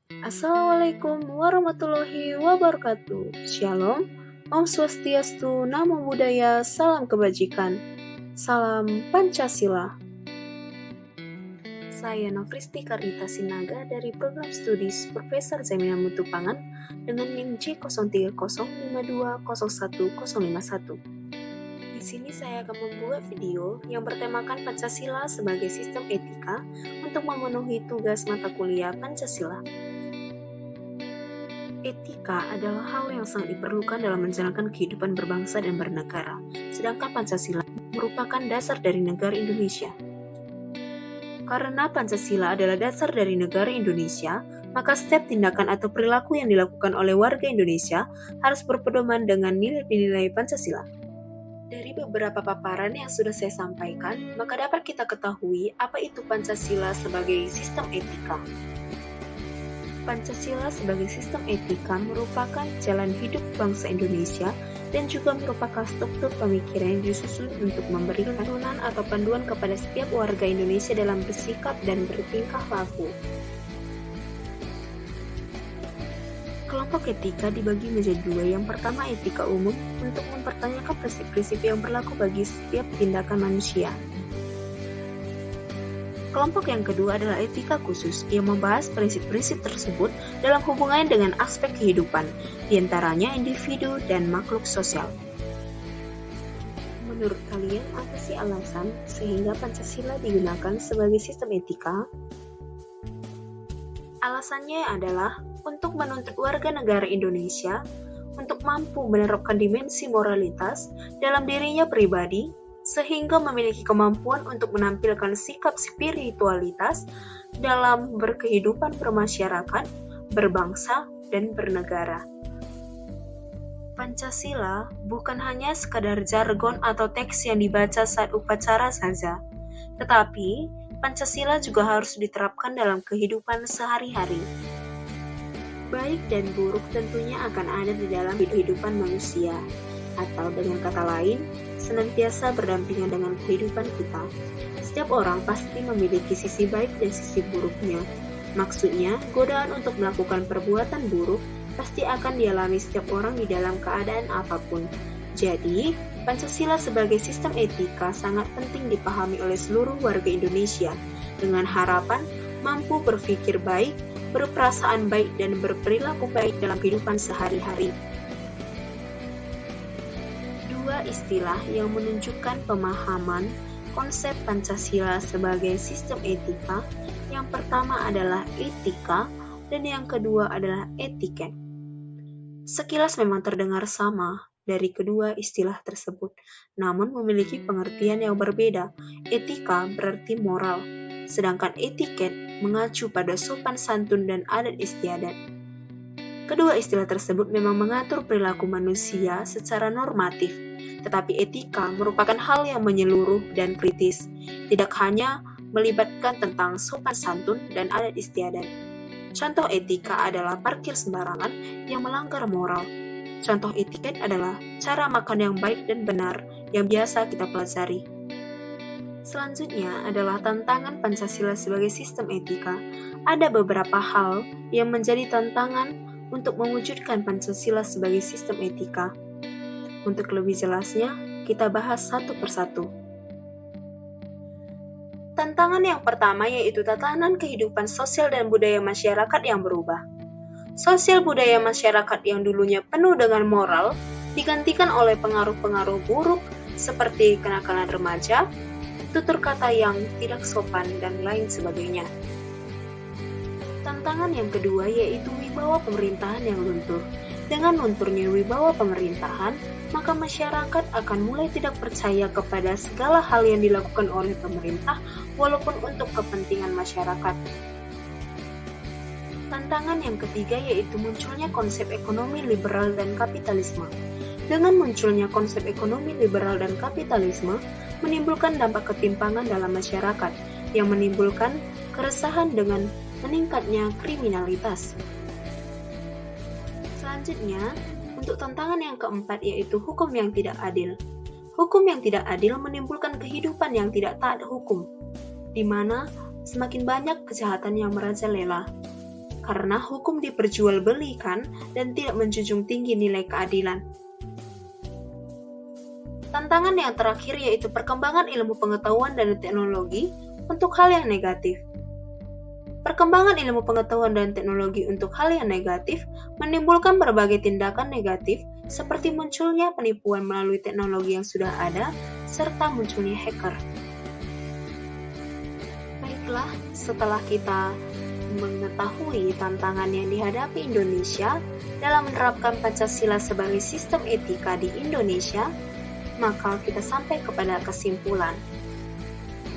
Assalamualaikum warahmatullahi wabarakatuh. Shalom, Om Swastiastu, Namo Buddhaya, Salam Kebajikan, Salam Pancasila. Saya Novristi Karnita Sinaga dari Program Studi Profesor Zaimina Mutupangan dengan NIM J0305201051. Di sini saya akan membuat video yang bertemakan Pancasila sebagai sistem etika untuk memenuhi tugas mata kuliah Pancasila. Etika adalah hal yang sangat diperlukan dalam menjalankan kehidupan berbangsa dan bernegara, sedangkan Pancasila merupakan dasar dari negara Indonesia. Karena Pancasila adalah dasar dari negara Indonesia, maka setiap tindakan atau perilaku yang dilakukan oleh warga Indonesia harus berpedoman dengan nilai-nilai Pancasila. Dari beberapa paparan yang sudah saya sampaikan, maka dapat kita ketahui apa itu Pancasila sebagai sistem etika. Pancasila sebagai sistem etika merupakan jalan hidup bangsa Indonesia dan juga merupakan struktur pemikiran yang disusun untuk memberikan turunan atau panduan kepada setiap warga Indonesia dalam bersikap dan bertingkah laku. Kelompok etika dibagi menjadi dua. Yang pertama, etika umum untuk mempertanyakan prinsip-prinsip yang berlaku bagi setiap tindakan manusia. Kelompok yang kedua adalah etika khusus yang membahas prinsip-prinsip tersebut dalam hubungannya dengan aspek kehidupan, diantaranya individu dan makhluk sosial. Menurut kalian, apa sih alasan sehingga Pancasila digunakan sebagai sistem etika? Alasannya adalah untuk menuntut warga negara Indonesia untuk mampu menerapkan dimensi moralitas dalam dirinya pribadi, sehingga memiliki kemampuan untuk menampilkan sikap spiritualitas dalam berkehidupan bermasyarakat, berbangsa, dan bernegara. Pancasila bukan hanya sekadar jargon atau teks yang dibaca saat upacara saja, tetapi Pancasila juga harus diterapkan dalam kehidupan sehari-hari. Baik dan buruk tentunya akan ada di dalam kehidupan manusia, atau dengan kata lain, senantiasa berdampingan dengan kehidupan kita. Setiap orang pasti memiliki sisi baik dan sisi buruknya. Maksudnya, godaan untuk melakukan perbuatan buruk pasti akan dialami setiap orang di dalam keadaan apapun. Jadi, Pancasila sebagai sistem etika sangat penting dipahami oleh seluruh warga Indonesia dengan harapan mampu berpikir baik, berperasaan baik, dan berperilaku baik dalam kehidupan sehari-hari. Dua istilah yang menunjukkan pemahaman konsep Pancasila sebagai sistem etika. Yang pertama adalah etika dan yang kedua adalah etiket. Sekilas memang terdengar sama dari kedua istilah tersebut, namun memiliki pengertian yang berbeda. Etika berarti moral, sedangkan etiket mengacu pada sopan santun dan adat istiadat. Kedua istilah tersebut memang mengatur perilaku manusia secara normatif, tetapi etika merupakan hal yang menyeluruh dan kritis, tidak hanya melibatkan tentang sopan santun dan adat istiadat. Contoh etika adalah parkir sembarangan yang melanggar moral. Contoh etiket adalah cara makan yang baik dan benar yang biasa kita pelajari. Selanjutnya adalah tantangan Pancasila sebagai sistem etika. Ada beberapa hal yang menjadi tantangan untuk mewujudkan Pancasila sebagai sistem etika. Untuk lebih jelasnya, kita bahas satu persatu. Tantangan yang pertama yaitu tatanan kehidupan sosial dan budaya masyarakat yang berubah. Sosial budaya masyarakat yang dulunya penuh dengan moral digantikan oleh pengaruh-pengaruh buruk seperti kenakalan remaja, tutur kata yang tidak sopan, dan lain sebagainya. Tantangan yang kedua yaitu wibawa pemerintahan yang luntur. Dengan lunturnya wibawa pemerintahan, maka masyarakat akan mulai tidak percaya kepada segala hal yang dilakukan oleh pemerintah walaupun untuk kepentingan masyarakat. Tantangan yang ketiga yaitu munculnya konsep ekonomi liberal dan kapitalisme. Dengan munculnya konsep ekonomi liberal dan kapitalisme, menimbulkan dampak ketimpangan dalam masyarakat yang menimbulkan keresahan dengan meningkatnya kriminalitas. Selanjutnya, untuk tantangan yang keempat yaitu hukum yang tidak adil. Hukum yang tidak adil menimbulkan kehidupan yang tidak taat hukum, di mana semakin banyak kejahatan yang merajalela. karena hukum diperjualbelikan dan tidak menjunjung tinggi nilai keadilan. Tantangan yang terakhir yaitu perkembangan ilmu pengetahuan dan teknologi untuk hal yang negatif. Perkembangan ilmu pengetahuan dan teknologi untuk hal yang negatif menimbulkan berbagai tindakan negatif seperti munculnya penipuan melalui teknologi yang sudah ada serta munculnya hacker. Baiklah, setelah kita mengetahui tantangan yang dihadapi Indonesia dalam menerapkan Pancasila sebagai sistem etika di Indonesia, maka kita sampai kepada kesimpulan.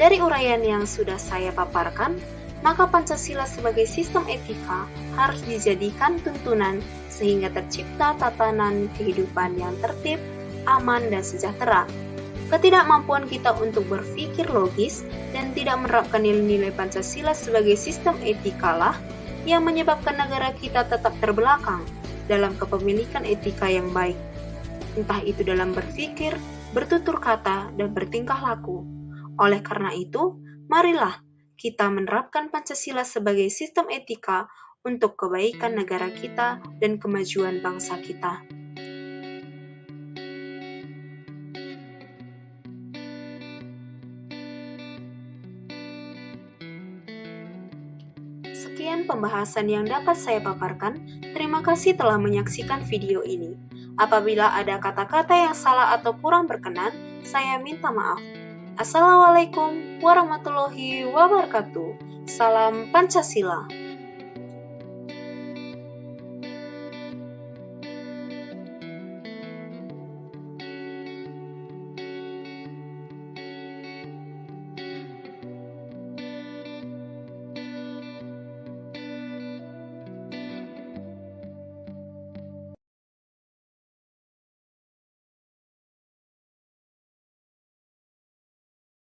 Dari uraian yang sudah saya paparkan, maka Pancasila sebagai sistem etika harus dijadikan tuntunan sehingga tercipta tatanan kehidupan yang tertib, aman, dan sejahtera. Ketidakmampuan kita untuk berpikir logis dan tidak menerapkan nilai-nilai Pancasila sebagai sistem etika lah yang menyebabkan negara kita tetap terbelakang dalam kepemilikan etika yang baik, entah itu dalam berpikir, bertutur kata, dan bertingkah laku. Oleh karena itu, marilah kita menerapkan Pancasila sebagai sistem etika untuk kebaikan negara kita dan kemajuan bangsa kita. Sekian pembahasan yang dapat saya paparkan. Terima kasih telah menyaksikan video ini. Apabila ada kata-kata yang salah atau kurang berkenan, saya minta maaf. Assalamualaikum warahmatullahi wabarakatuh. Salam Pancasila.